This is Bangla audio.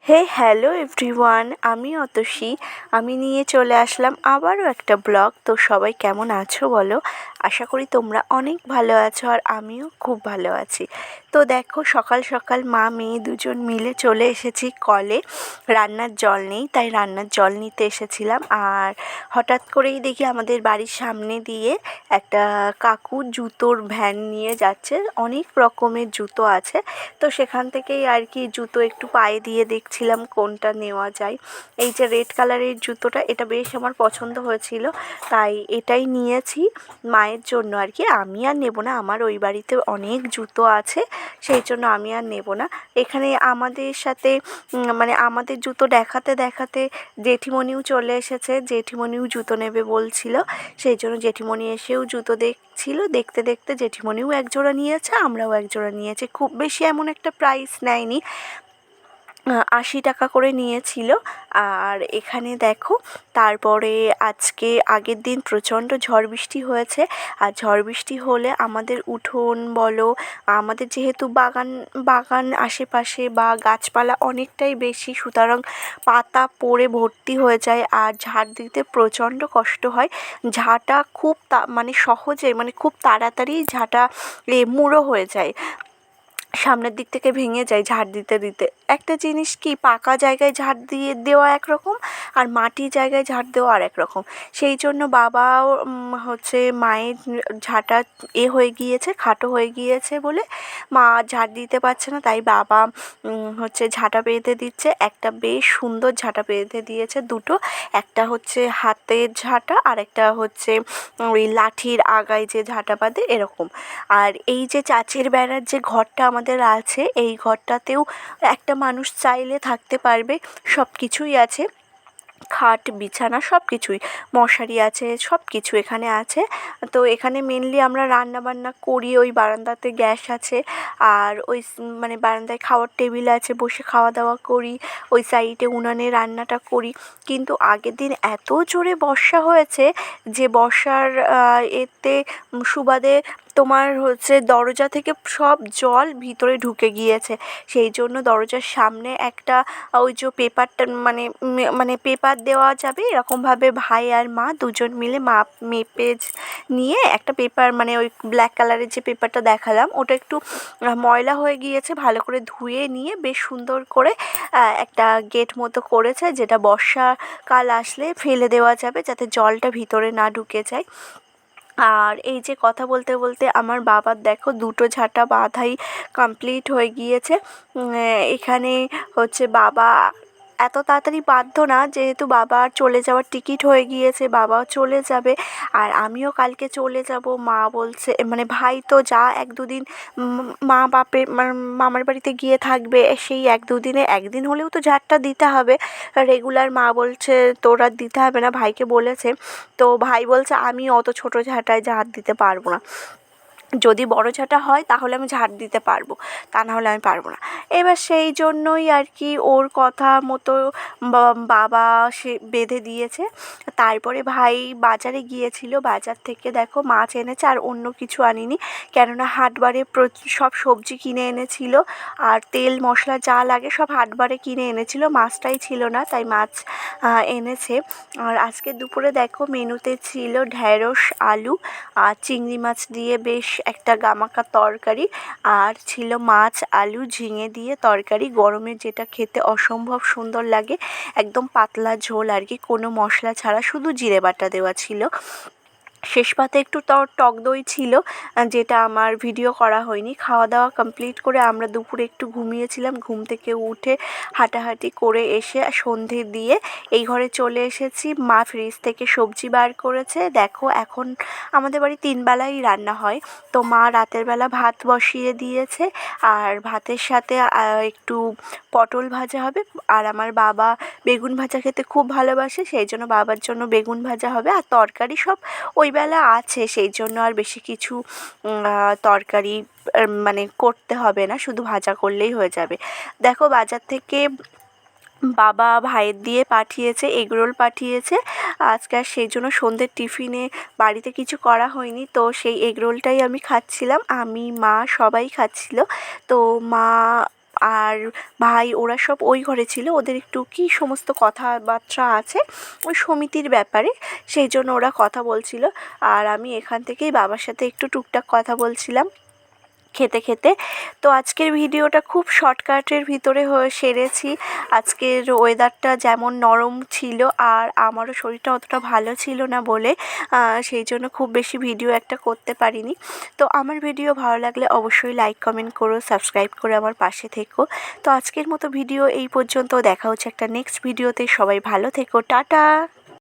হে হ্যালো এভরিওয়ান, আমি অতসী। আমি নিয়ে চলে আসলাম আবারও একটা ব্লগ। তো সবাই কেমন আছো বলো? আশা করি তোমরা অনেক ভালো আছো আর আমিও খুব ভালো আছি। তো দেখো, সকাল সকাল মা মেয়ে দুজন মিলে চলে এসেছি কলে। রান্নার জল নেই, তাই রান্নার জল নিতে এসেছিলাম। আর হঠাৎ করেই দেখি আমাদের বাড়ির সামনে দিয়ে একটা কাকু জুতোর ভ্যান নিয়ে যাচ্ছে। অনেক রকমের জুতো আছে, তো সেখান থেকেই আর কি জুতো একটু পায়ে দিয়ে দেখছিলাম কোনটা নেওয়া যায়। এই যে রেড কালারের জুতোটা, এটা বেশ আমার পছন্দ হয়েছিল, তাই এটাই নিয়েছি মায়ের জন্য আর কি। আমি আর নেব না, আমার ওই বাড়িতে অনেক জুতো আছে, সেই জন্য আমি আর নেব না। এখানে আমাদের সাথে মানে আমাদের জুতো দেখাতে দেখাতে জেঠিমণিও চলে এসেছে। জেঠিমণিও জুতো নেবে বলছিল, সেই জন্য জেঠিমণি এসেও জুতো দেখছিল। দেখতে দেখতে জেঠিমণিও এক জোড়া নিয়েছে, আমরাও এক জোড়া নিয়েছি। খুব বেশি এমন একটা প্রাইস নেয়নি, 80 টাকা করে নিয়েছিল। আর এখানে দেখো, তারপরে আজকে আগের দিন প্রচণ্ড ঝড় বৃষ্টি হয়েছে। আর ঝড় বৃষ্টি হলে আমাদের উঠোন বলো, আমাদের যেহেতু বাগান বাগান আশেপাশে বা গাছপালা অনেকটাই বেশি, সুতরাং পাতা পড়ে ভর্তি হয়ে যায় আর ঝাড় দিতে প্রচণ্ড কষ্ট হয়। ঝাঁটা খুব মানে সহজে, মানে খুব তাড়াতাড়ি ঝাঁটা মুড়ো হয়ে যায়, সামনের দিক থেকে ভেঙে যায় ঝাড় দিতে দিতে। একটা জিনিস কি, পাকা জায়গায় ঝাড় দিয়ে দেওয়া একরকম আর মাটির জায়গায় ঝাড় দেওয়া আর এক রকম। সেই জন্য বাবাও হচ্ছে মায়ের ঝাঁটা হয়ে গিয়েছে, খাটো হয়ে গিয়েছে বলে মা ঝাড় দিতে পারছে না, তাই বাবা হচ্ছে ঝাঁটা বেঁধে দিচ্ছে। একটা বেশ সুন্দর ঝাঁটা বেঁধে দিয়েছে, দুটো। একটা হচ্ছে হাতের ঝাঁটা আর একটা হচ্ছে ওই লাঠির আগায় যে ঝাঁটা বাঁধে এরকম। আর এই যে চাচের বেড়ার যে ঘরটা আমাদের আছে, এই ঘরটাতেও একটা মানুষ চাইলে থাকতে পারবে। সব কিছুই আছে, খাট বিছানা সব কিছুই, মশারি আছে, সব কিছু এখানে আছে। তো এখানে মেনলি আমরা রান্না বান্না করি, ওই বারান্দাতে গ্যাস আছে। আর ওই মানে বারান্দায় খাওয়ার টেবিল আছে, বসে খাওয়া দাওয়া করি। ওই সাইডে উনানে রান্নাটা করি। কিন্তু আগের দিন এত জোরে বর্ষা হয়েছে যে বর্ষার এতে সুবাদে তোমার হচ্ছে দরজা থেকে সব জল ভিতরে ঢুকে গিয়েছে। সেই জন্য দরজার সামনে একটা ওই যে পেপারটা মানে মানে পেপার দেওয়া যাবে এরকমভাবে ভাই আর মা দুজন মিলে মাপ মেপে নিয়ে একটা পেপার, মানে ওই ব্ল্যাক কালারের যে পেপারটা দেখালাম, ওটা একটু ময়লা হয়ে গিয়েছে, ভালো করে ধুয়ে নিয়ে বেশ সুন্দর করে একটা গেট মতো করেছে, যেটা বর্ষাকাল আসলে ফেলে দেওয়া যাবে যাতে জলটা ভিতরে না ঢুকে যায়। আর এই যে কথা বলতে বলতে আমার বাবার দেখো দুটো ঝাঁটা বাঁধাই কমপ্লিট হয়ে গিয়েছে। এখানে হচ্ছে বাবা এত তাড়াতাড়ি বাঁধতো না, যেহেতু বাবার চলে যাওয়ার টিকিট হয়ে গিয়েছে, বাবাও চলে যাবে আর আমিও কালকে চলে যাব। মা বলছে, মানে ভাই তো যা এক দুদিন মা বাপের মামার বাড়িতে গিয়ে থাকবে, সেই এক দুদিনে একদিন হলেও তো ঝাড়টা দিতে হবে রেগুলার। মা বলছে তোর আর দিতে হবে না, ভাইকে বলেছে। তো ভাই বলছে আমি অত ছোটো ঝাঁটায় ঝাড় দিতে পারবো না, যদি বড় ঝাঁটা হয় তাহলে আমি ঝাড় দিতে পারবো, তা না হলে আমি পারবো না। এবার সেই জন্যই আর কি ওর কথা মতো বাবা সে বেঁধে দিয়েছে। তারপরে ভাই বাজারে গিয়েছিল, বাজার থেকে দেখো মাছ এনেছে আর অন্য কিছু আনিনি, কেননা হাটবারে সব সবজি কিনে এনেছিল আর তেল মশলা যা লাগে সব হাটবারে কিনে এনেছিল, মাছটাই ছিল না, তাই মাছ এনেছে। আর আজকে দুপুরে দেখো মেনুতে ছিল ঢ্যাঁড়স আলু আর চিংড়ি মাছ দিয়ে বেশ একটা গামাখা তরকারি, আর ছিল মাছ আলু ঝিঙে দিয়ে তরকারি, গরমের যেটা খেতে অসম্ভব সুন্দর লাগে, একদম পাতলা ঝোল আর কি, কোনো মশলা ছাড়া, শুধু জিরে বাটা দেওয়া ছিল। শেষ পাতে একটু টক দই ছিল, যেটা আমার ভিডিও করা হয়নি। খাওয়া দাওয়া কমপ্লিট করে আমরা দুপুরে একটু ঘুমিয়েছিলাম, ঘুম থেকে উঠে হাঁটাহাঁটি করে এসে সন্ধে দিয়ে এই ঘরে চলে এসেছি। মা ফ্রিজ থেকে সবজি বার করেছে, দেখো এখন আমাদের বাড়ি 3 বেলাই রান্না হয়। তো মা রাতের বেলা ভাত বসিয়ে দিয়েছে আর ভাতের সাথে একটু পটল ভাজা হবে। আর আমার বাবা বেগুন ভাজা খেতে খুব ভালোবাসে, সেই জন্য বাবার জন্য বেগুন ভাজা হবে। আর তরকারি সব ওই বেলা আছে, সেই জন্য আর বেশি কিছু তরকারি মানে করতে হবে না, শুধু ভাজা করলেই হয়ে যাবে। দেখো বাজার থেকে বাবা ভাইয়ের দিয়ে পাঠিয়েছে, এগরোল পাঠিয়েছে আজকে, আর সেই জন্য সন্ধ্যের টিফিনে বাড়িতে কিছু করা হয়নি, তো সেই এগরোলটাই আমি খাচ্ছিলাম, আমি মা সবাই খাচ্ছিল। তো মা আর ভাই ওরা সব ওই ঘরে ছিল, ওদের একটু কী সমস্ত কথাবার্তা আছে ওই সমিতির ব্যাপারে, সেই জন্য ওরা কথা বলছিল। আর আমি এখান থেকেই বাবার সাথে একটু টুকটাক কথা বলছিলাম খেতে খেতে। তো আজকের ভিডিওটা খুব শর্টকাটের ভিতরে সেরেছি। আজকের ওয়েদারটা যেমন নরম ছিল আর আমারও শরীরটা অতটা ভালো ছিল না বলে সেই জন্য খুব বেশি ভিডিও একটা করতে পারিনি। তো আমার ভিডিও ভালো লাগলে অবশ্যই লাইক কমেন্ট করো, সাবস্ক্রাইব করে আমার পাশে থেকো। তো আজকের মতো ভিডিও এই পর্যন্ত, দেখা হচ্ছে একটা নেক্সট ভিডিওতে। সবাই ভালো থেকো, টাটা।